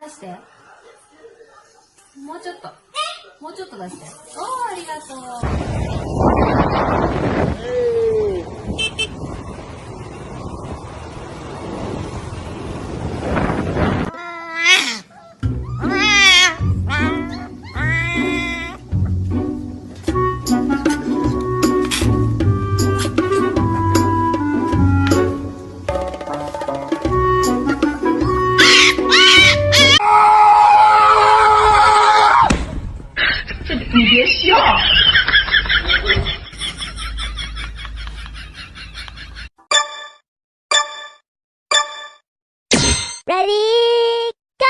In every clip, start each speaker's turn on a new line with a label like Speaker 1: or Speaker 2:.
Speaker 1: 出して。もうちょっと。もうちょっと出して。おー、ありがとう。
Speaker 2: 你别笑。
Speaker 3: Ready, go!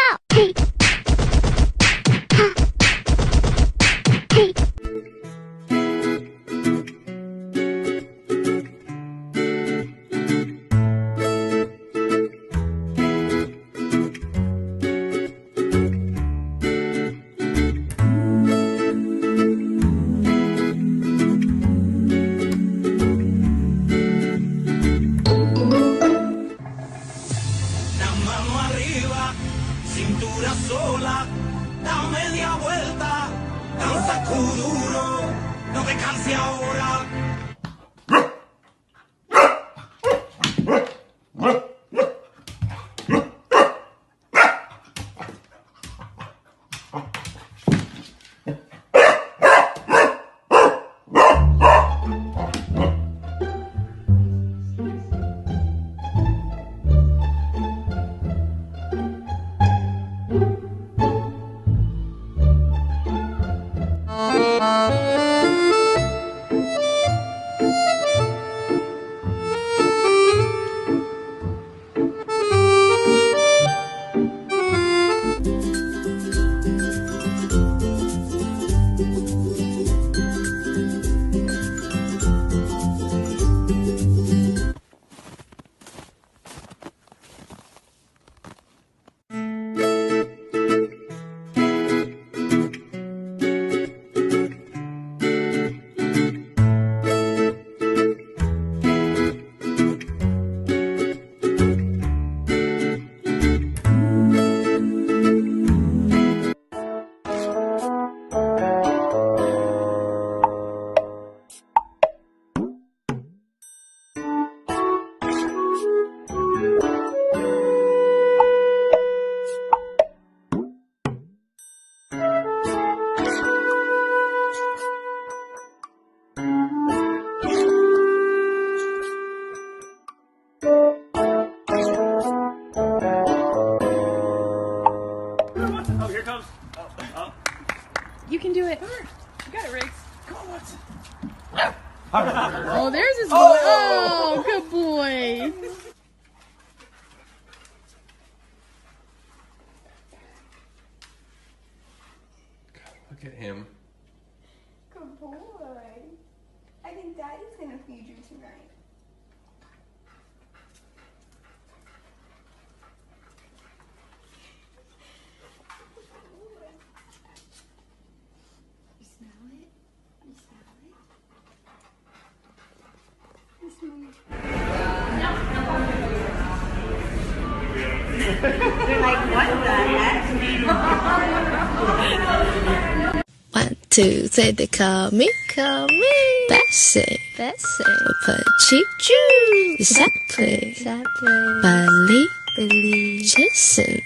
Speaker 4: Cintura sola, da media vuelta, danza kuduro, no te canses ahora.
Speaker 5: Oh, here comes. Oh.
Speaker 6: You can do it. You got it, Riggs.
Speaker 5: Oh,
Speaker 6: there's his boy. Oh, good boy.
Speaker 5: Look at him.
Speaker 7: Good boy. I think Daddy's gonna feed you tonight. You smell it? You smell it? You smell it? They're like, what the heck?
Speaker 3: 1, 2, 3, they call me Bessie. We'll put Choo-choo. Exactly. Billy. Jason.